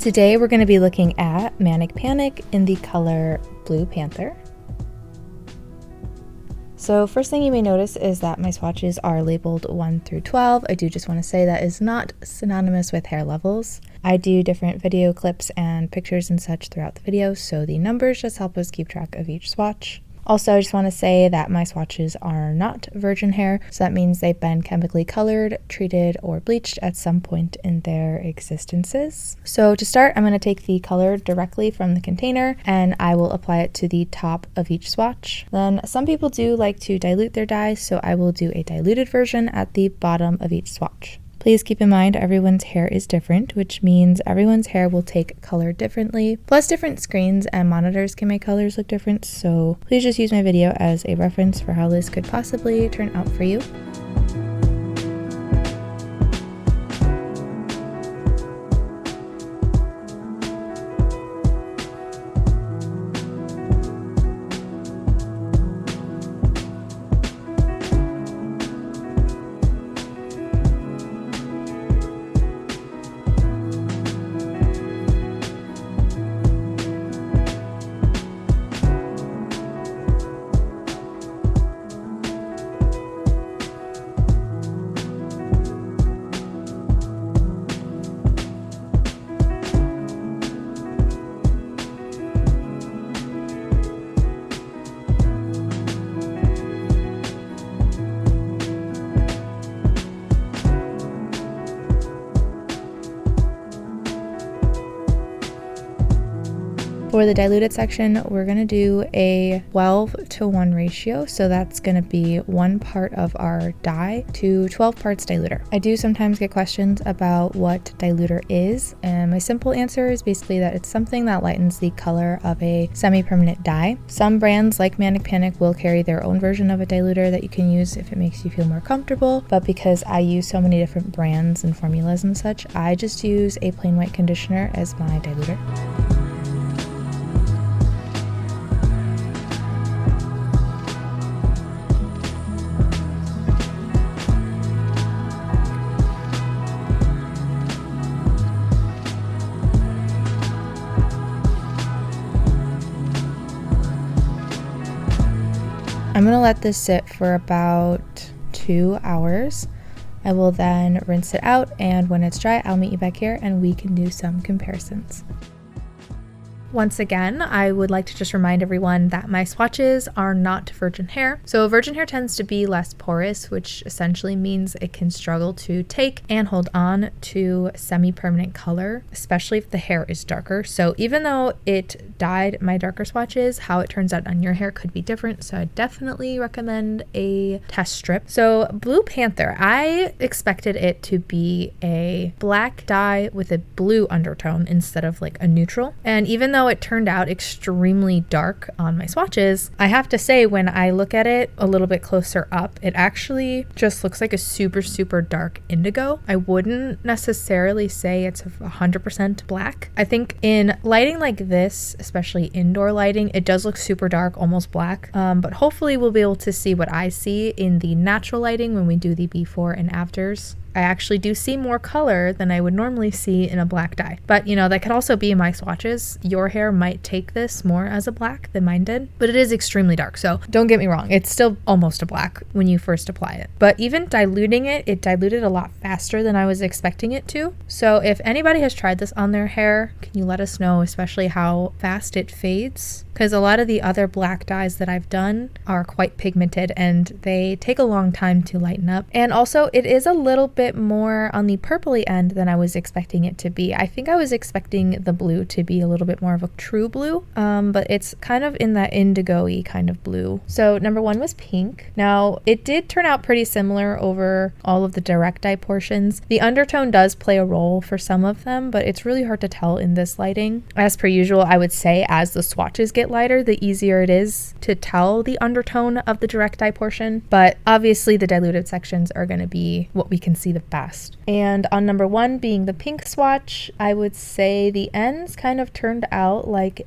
Today we're going to be looking at Manic Panic in the color Blue Panther. So first thing you may notice is that my swatches are labeled 1 through 12. I do just want to say that is not synonymous with hair levels. I do different video clips and pictures and such throughout the video, so the numbers just help us keep track of each swatch. Also, I just want to say that my swatches are not virgin hair, so that means they've been chemically colored, treated, or bleached at some point in their existences. So to start, I'm going to take the color directly from the container and I will apply it to the top of each swatch. Then some people do like to dilute their dye, so I will do a diluted version at the bottom of each swatch. Please keep in mind everyone's hair is different, which means everyone's hair will take color differently. Plus different screens and monitors can make colors look different, so please just use my video as a reference for how this could possibly turn out for you. For the diluted section, we're going to do a 12:1 ratio, so that's going to be 1 part of our dye to 12 parts diluter. I do sometimes get questions about what diluter is, and my simple answer is basically that it's something that lightens the color of a semi-permanent dye. Some brands like Manic Panic will carry their own version of a diluter that you can use if it makes you feel more comfortable, but because I use so many different brands and formulas and such, I just use a plain white conditioner as my diluter. I'm going to let this sit for about 2 hours. I will then rinse it out, and when it's dry, I'll meet you back here and we can do some comparisons. Once again, I would like to just remind everyone that my swatches are not virgin hair. So virgin hair tends to be less porous, which essentially means it can struggle to take and hold on to semi-permanent color, especially if the hair is darker. So even though it dyed my darker swatches, how it turns out on your hair could be different. So I definitely recommend a test strip. So Blue Panther, I expected it to be a black dye with a blue undertone instead of like a neutral. And even though it turned out extremely dark on my swatches, I have to say when I look at it a little bit closer up, it actually just looks like a super dark indigo. I wouldn't necessarily say it's 100% black. I think in lighting like this, especially indoor lighting, it does look super dark, almost black, but hopefully we'll be able to see what I see in the natural lighting when we do the before and afters. I actually do see more color than I would normally see in a black dye. But you know, that could also be my swatches. Your hair might take this more as a black than mine did, but it is extremely dark. So don't get me wrong, it's still almost a black when you first apply it. But even diluting it, it diluted a lot faster than I was expecting it to. So if anybody has tried this on their hair, can you let us know, especially how fast it fades? Because a lot of the other black dyes that I've done are quite pigmented and they take a long time to lighten up. And also it is a little bit more on the purpley end than I was expecting it to be. I think I was expecting the blue to be a little bit more of a true blue, but it's kind of in that indigo-y kind of blue. So number 1 was pink. Now it did turn out pretty similar over all of the direct dye portions. The undertone does play a role for some of them, but it's really hard to tell in this lighting. As per usual, I would say as the swatches get lighter, the easier it is to tell the undertone of the direct dye portion, but obviously the diluted sections are going to be what we can see see the best. And on number 1 being the pink swatch, I would say the ends kind of turned out like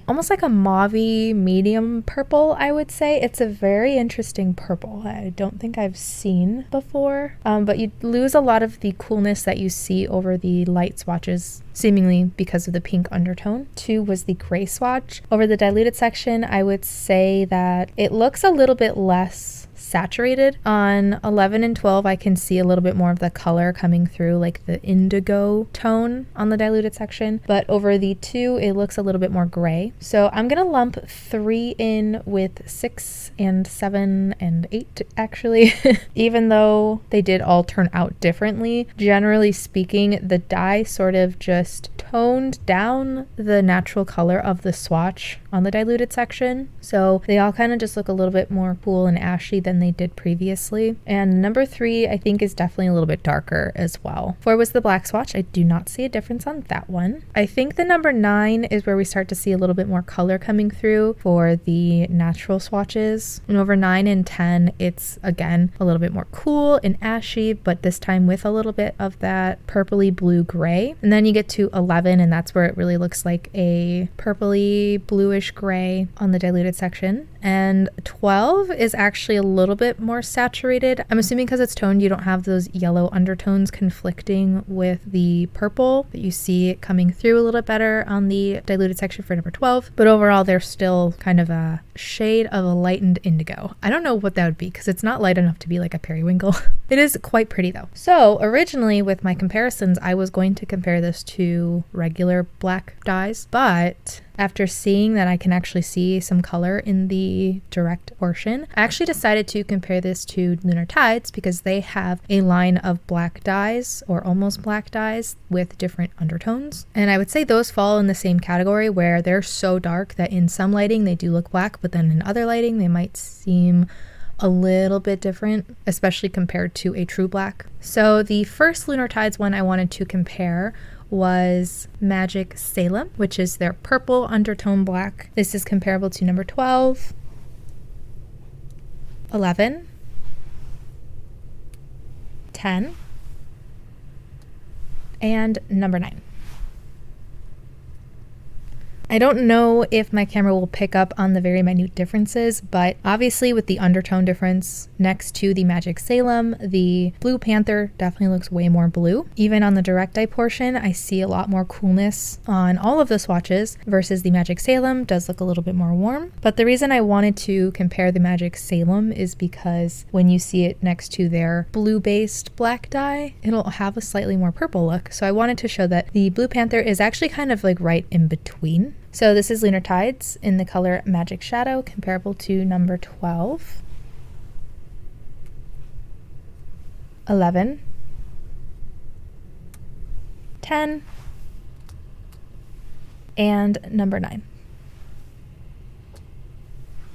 almost like a mauvey medium purple, I would say. It's a very interesting purple. I don't think I've seen before, but you lose a lot of the coolness that you see over the light swatches, seemingly because of the pink undertone. 2 was the gray swatch. Over the diluted section, I would say that it looks a little bit less saturated. On 11 and 12, I can see a little bit more of the color coming through, like the indigo tone on the diluted section, but over the 2, it looks a little bit more gray. So I'm gonna lump 3 in with 6 and 7 and 8 actually. Even though they did all turn out differently, generally speaking, the dye sort of just toned down the natural color of the swatch on the diluted section. So they all kind of just look a little bit more cool and ashy than they did previously. And number 3, I think, is definitely a little bit darker as well. 4 was the black swatch. I do not see a difference on that one. I think the number 9 is where we start to see a little bit more color coming through for the natural swatches. And over 9 and 10, it's again a little bit more cool and ashy, but this time with a little bit of that purpley blue gray. And then you get to 11, and that's where it really looks like a purpley bluish gray on the diluted section. And 12 is actually a little bit more saturated. I'm assuming because it's toned, you don't have those yellow undertones conflicting with the purple, but you see it coming through a little bit better on the diluted section for number 12. But overall, they're still kind of a shade of a lightened indigo. I don't know what that would be because it's not light enough to be like a periwinkle. It is quite pretty though. So originally with my comparisons, I was going to compare this to regular black dyes, but after seeing that I can actually see some color in the direct portion, I actually decided to compare this to Lunar Tides because they have a line of black dyes or almost black dyes with different undertones. And I would say those fall in the same category where they're so dark that in some lighting they do look black, but then in other lighting they might seem a little bit different, especially compared to a true black. So the first Lunar Tides one I wanted to compare was Magic Salem, which is their purple undertone black. This is comparable to number 12, 11, 10, and number 9. I don't know if my camera will pick up on the very minute differences, but obviously with the undertone difference next to the Magic Salem, the Blue Panther definitely looks way more blue. Even on the direct eye portion, I see a lot more coolness on all of the swatches versus the Magic Salem does look a little bit more warm. But the reason I wanted to compare the Magic Salem is because when you see it next to their blue-based black dye, it'll have a slightly more purple look. So I wanted to show that the Blue Panther is actually kind of like right in between. So this is Lunar Tides in the color Magic Shadow, comparable to number 12, 11, 10, and number 9.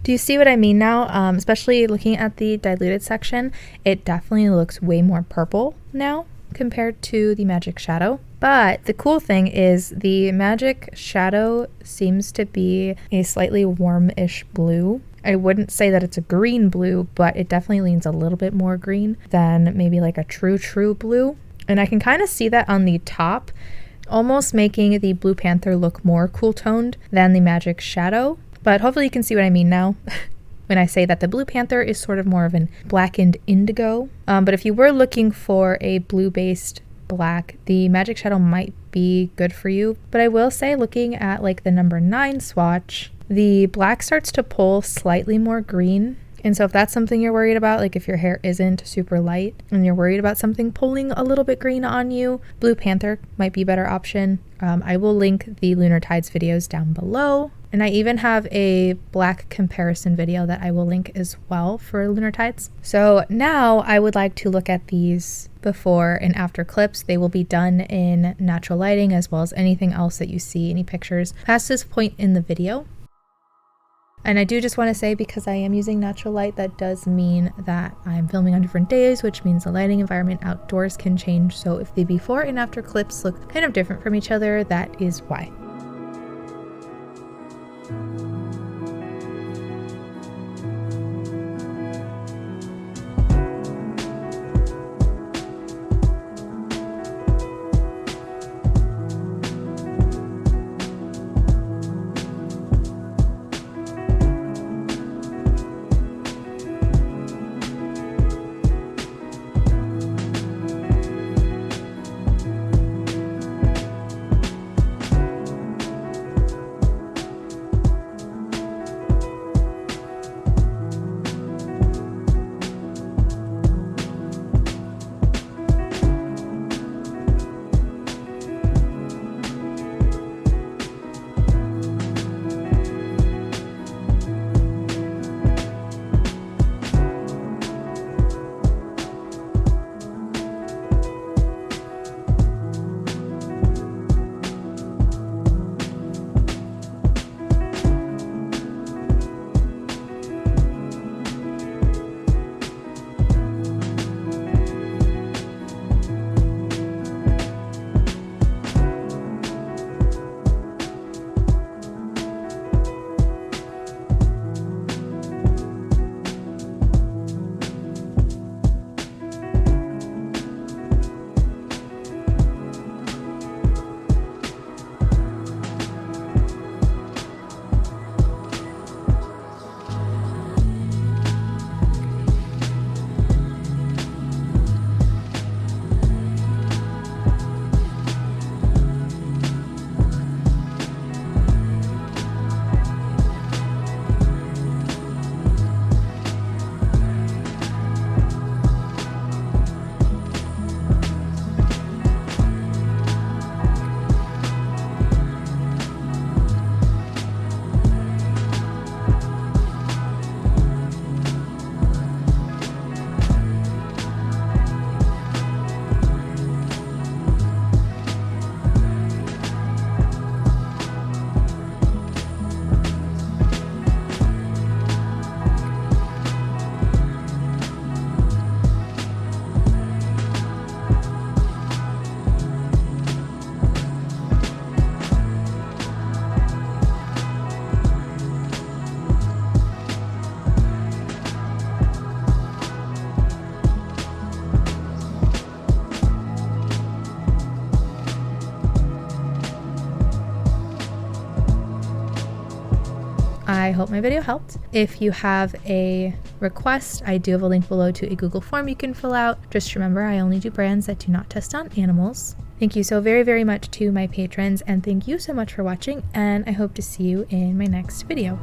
Do you see what I mean now? Especially looking at the diluted section, it definitely looks way more purple now compared to the Magic Shadow. But the cool thing is the Magic Shadow seems to be a slightly warmish blue. I wouldn't say that it's a green blue, but it definitely leans a little bit more green than maybe like a true blue. And I can kind of see that on the top, almost making the Blue Panther look more cool toned than the Magic Shadow. But hopefully you can see what I mean now when I say that the Blue Panther is sort of more of an blackened indigo. But if you were looking for a blue-based black, the Magic Shadow might be good for you. But I will say, looking at like the number 9 swatch, the black starts to pull slightly more green. And so if that's something you're worried about, like if your hair isn't super light and you're worried about something pulling a little bit green on you, Blue Panther might be a better option. I will link the Lunar Tides videos down below. And I even have a black comparison video that I will link as well for Lunar Tides. So now I would like to look at these before and after clips. They will be done in natural lighting as well as anything else that you see, any pictures past this point in the video. And I do just want to say, because I am using natural light, that does mean that I'm filming on different days, which means the lighting environment outdoors can change. So if the before and after clips look kind of different from each other, that is why. I hope my video helped. If you have a request, I do have a link below to a Google form you can fill out. Just remember, I only do brands that do not test on animals. Thank you so very, very much to my patrons, and thank you so much for watching, and I hope to see you in my next video.